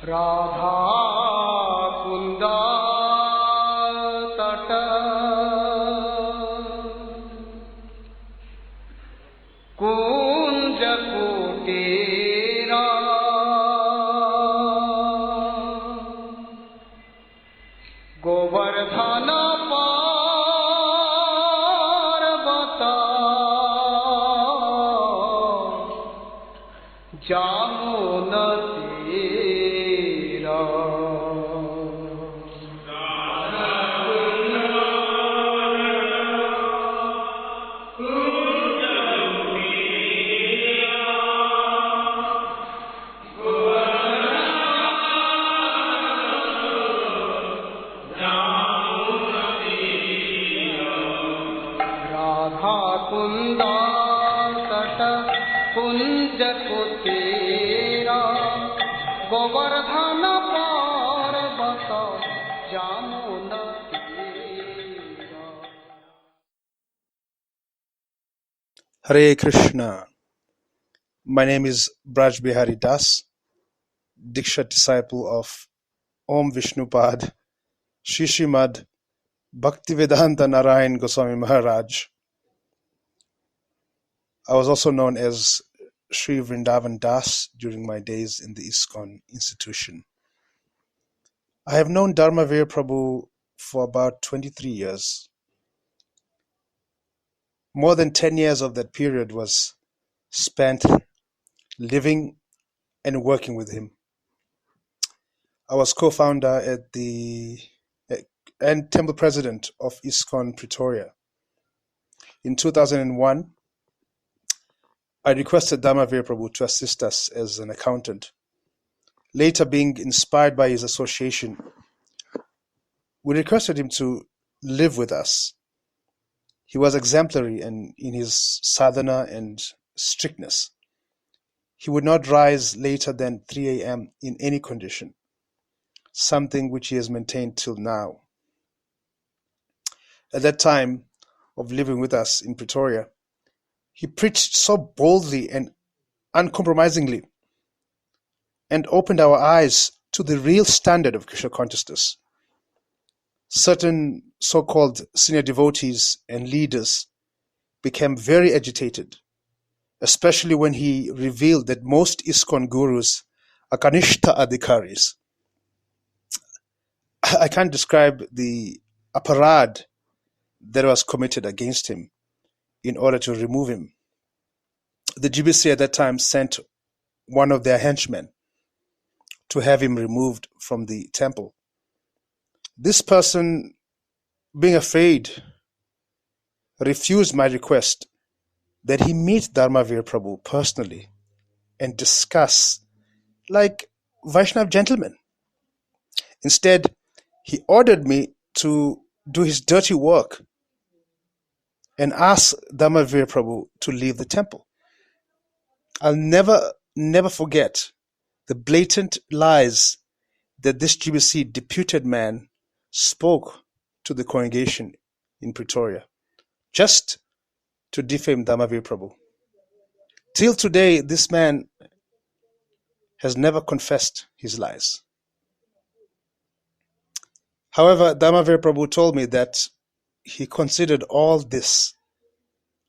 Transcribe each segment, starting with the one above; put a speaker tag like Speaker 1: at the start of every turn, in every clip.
Speaker 1: Radhakund tata kunja kutera govardhana parvata jamuna tera Radhakund tata kunja kutera govardhana parvata jamuna tera.
Speaker 2: Hare Krishna. My name is Brajbihari Das, Diksha disciple of Om Vishnupad, Shishimad, Bhaktivedanta Narayan Goswami Maharaj. I was also known as Sri Vrindavan Das during my days in the ISKCON institution. I have known Dharmavira Prabhu for about 23 years. More than 10 years of that period was spent living and working with him. I was co-founder and temple president of ISKCON Pretoria. In 2001, I requested Dharmavira Prabhu to assist us as an accountant. Later, being inspired by his association, we requested him to live with us. He was exemplary in his sadhana and strictness. He would not rise later than 3 a.m. in any condition, something which he has maintained till now. At that time of living with us in Pretoria, he preached so boldly and uncompromisingly and opened our eyes to the real standard of Krishna consciousness. Certain so-called senior devotees and leaders became very agitated, especially when he revealed that most ISKCON gurus are Kanishta Adhikaris. I can't describe the aparadha that was committed against him in order to remove him. The GBC at that time sent one of their henchmen to have him removed from the temple. This person, being afraid, refused my request that he meet Dharmavira Prabhu personally and discuss like Vaishnav gentlemen. Instead, he ordered me to do his dirty work and ask Dharmavira Prabhu to leave the temple. I'll never forget the blatant lies that this GBC deputed man spoke to the congregation in Pretoria, just to defame Dharmavira Prabhu. Till today, this man has never confessed his lies. However, Dharmavira Prabhu told me that he considered all this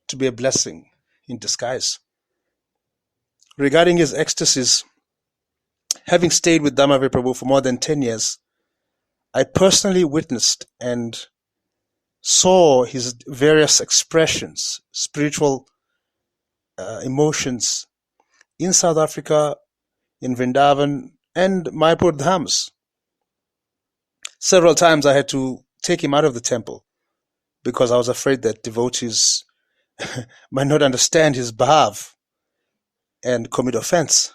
Speaker 2: to be a blessing in disguise. Regarding his ecstasies, having stayed with Dharmavira Prabhu for more than 10 years, I personally witnessed and saw his various expressions, spiritual emotions in South Africa, in Vrindavan, and Mayapur Dhams. Several times I had to take him out of the temple because I was afraid that devotees might not understand his bhav and commit offense.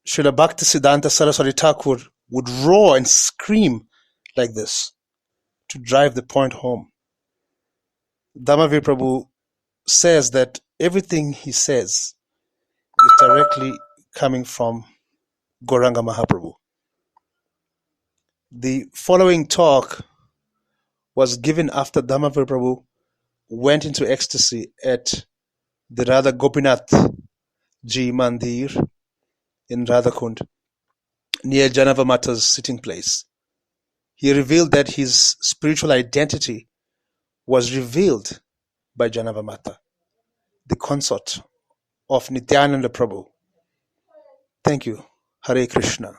Speaker 2: Srila Bhaktisiddhanta Saraswati Thakur would roar and scream like this to drive the point home. Dharmavira Prabhu says that everything he says is directly coming from Gauranga Mahaprabhu. The following talk was given after Dharmavira Prabhu went into ecstasy at the Radha Gopinath Ji Mandir in Radhakund. near Janavamata's sitting place. He revealed that his spiritual identity was revealed by Janavamata, the consort of Nityananda Prabhu. Thank you. Hare Krishna.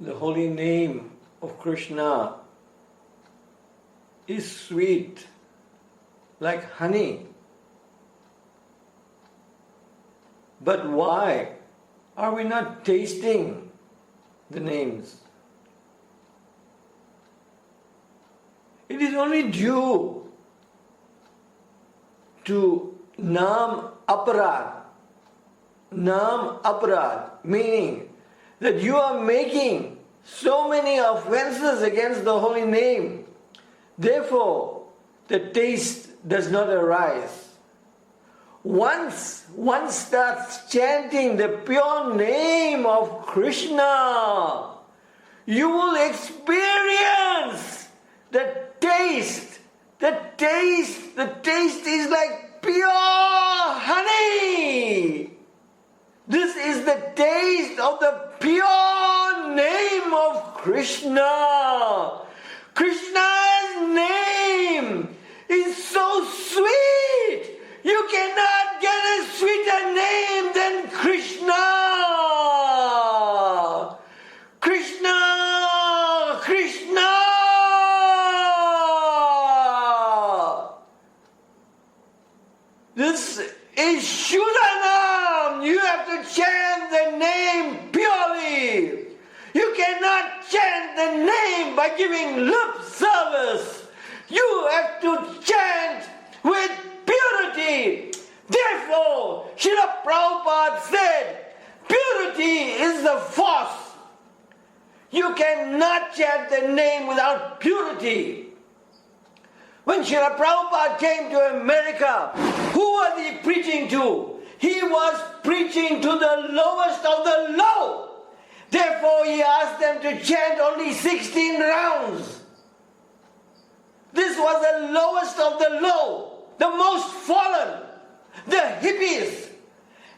Speaker 3: The holy name of Krishna is sweet like honey. But why are we not tasting the names? It is only due to Naam-aparadha. Naam-aparadha, meaning that you are making so many offenses against the holy name. Therefore, the taste does not arise. Once one starts chanting the pure name of Krishna, you will experience the taste. The taste is like pure honey. This is the taste of the pure name of Krishna. Krishna's name is so sweet. You cannot get a sweeter name than Krishna. Krishna, Krishna. This is Shuddhanam. You have to chant the name purely. You cannot chant the name by giving lip service. You have to chant with purity. Therefore, Srila Prabhupada said, purity is the force. You cannot chant the name without purity. When Srila Prabhupada came to America, who was he preaching to? He was preaching to the lowest of the low. Therefore, he asked them to chant only 16 rounds. This was the lowest of the low, the most fallen, the hippies.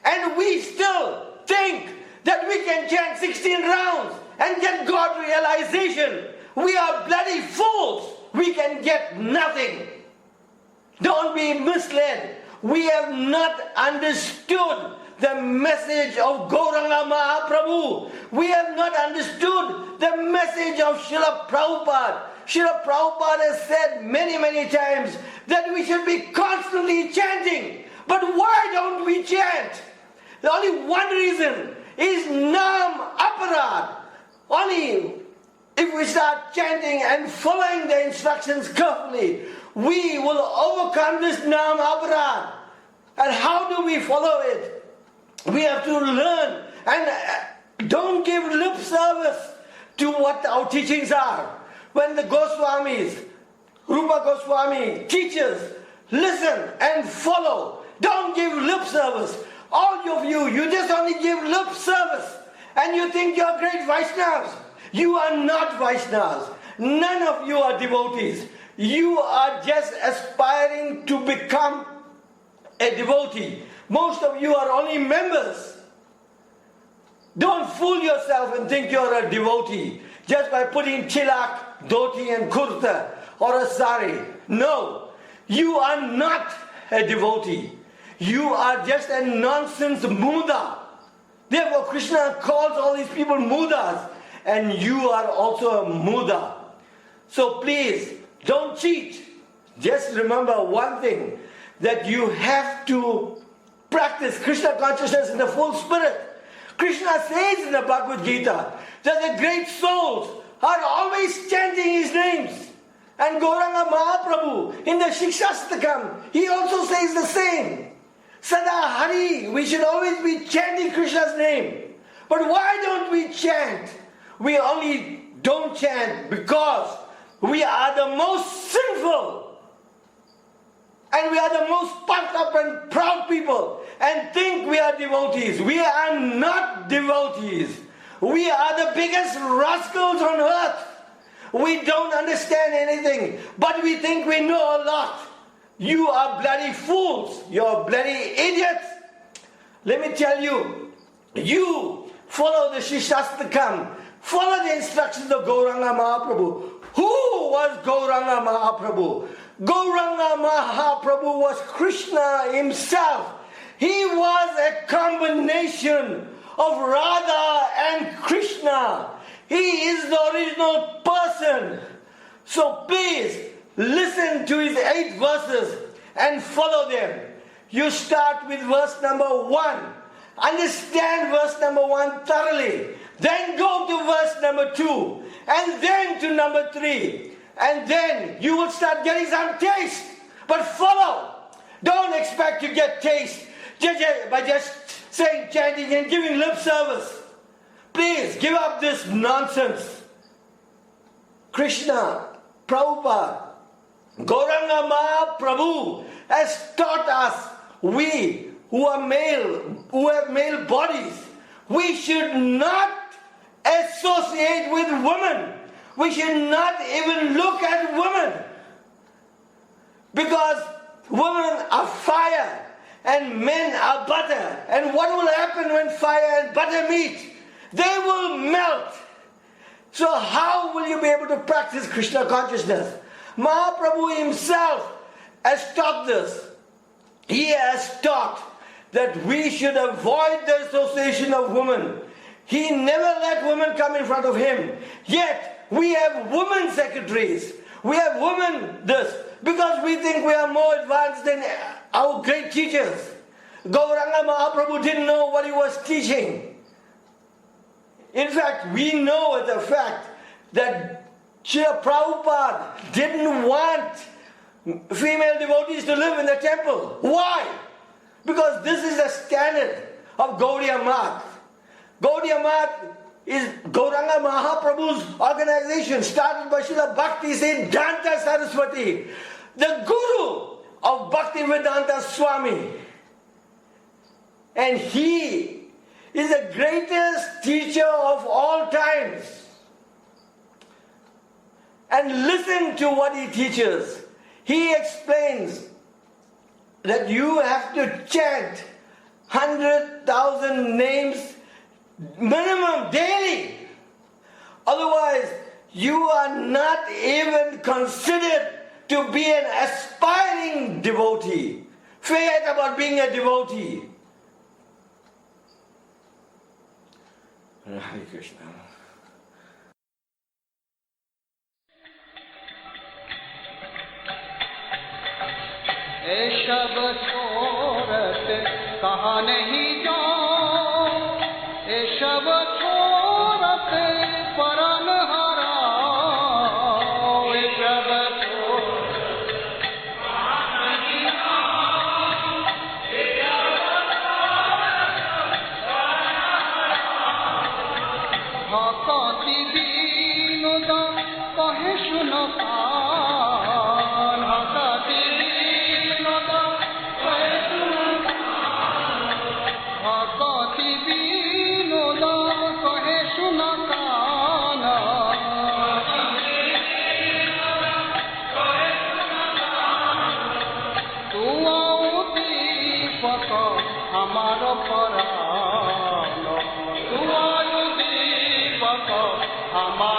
Speaker 3: And we still think that we can chant 16 rounds and get God realization. We are bloody fools. We can get nothing. Don't be misled. We have not understood the message of Gauranga Mahaprabhu. We have not understood the message of Srila Prabhupada. Srila Prabhupada has said many, many times that we should be constantly chanting. But why don't we chant? The only one reason is Naam-aparadha. Only if we start chanting and following the instructions carefully, we will overcome this Naam-aparadha. And how do we follow it? We have to learn and don't give lip service to what our teachings are. When the Goswamis, Rupa Goswami teaches, listen and follow. Don't give lip service. All of you, you just only give lip service and you think you're great Vaishnavas. You are not Vaishnavas. None of you are devotees. You are just aspiring to become a devotee. Most of you are only members. Don't fool yourself and think you're a devotee just by putting tilak, dhoti and kurta or a sari. No, you are not a devotee. You are just a nonsense muda. Therefore Krishna calls all these people mudas, and you are also a muda. So please, don't cheat. Just remember one thing, that you have to practice Krishna consciousness in the full spirit. Krishna says in the Bhagavad Gita that the great souls are always chanting his names. And Gauranga Mahaprabhu in the Shikshastakam, he also says the same. Sada Hari, we should always be chanting Krishna's name. But why don't we chant? We only don't chant because we are the most sinful. And we are the most puffed up and proud people and think we are devotees. We are not devotees. We are the biggest rascals on earth. We don't understand anything, but we think we know a lot. You are bloody fools. You're bloody idiots. let me tell you, you follow the Shishastakam, follow the instructions of Gauranga Mahaprabhu. Who was Gauranga Mahaprabhu? Gauranga Mahaprabhu was Krishna himself. He was a combination of Radha and Krishna. He is the original person. So please listen to his 8 verses and follow them. You start with verse number 1. Understand verse number 1 thoroughly. Then go to verse number 2. And then to number 3. And then you will start getting some taste. But follow. Don't expect to get taste by just saying, chanting and giving lip service. Please give up this nonsense. Krishna, Prabhupada, Gauranga Mahaprabhu has taught us, we who are male, who have male bodies, we should not associate with women. We should not even look at women. Because women are fire and men are butter. And what will happen when fire and butter meet? They will melt. So how will you be able to practice Krishna consciousness? Mahaprabhu himself has taught this. He has taught that we should avoid the association of women. He never let women come in front of him. Yet we have women secretaries. We have women this. Because we think we are more advanced than our great teachers. Gauranga Mahaprabhu didn't know what he was teaching. In fact, we know the fact that Srila Prabhupada didn't want female devotees to live in the temple. Why? Because this is the standard of Gaudiya Math. Gaudiya Math is Gauranga Mahaprabhu's organization, started by Srila Bhakti Siddhanta Saraswati, the guru of Bhaktivedanta Swami. And he is the greatest teacher of all times. And listen to what he teaches. He explains that you have to chant 100,000 names minimum daily. Otherwise, you are not even considered to be an aspiring devotee. Forget about being a devotee. Hare Krishna.
Speaker 1: शब छोड़त कहाँ नहीं जाओ, ए शब छोड़त परम हराओ, ए शब छोड़त कहाँ नहीं जाओ, ए शब छोड़त परम हराओ, भक्ति दीनुदा कहे सुनो कान, भक्ति हमारो परानो, तू आयु दीपक हमारो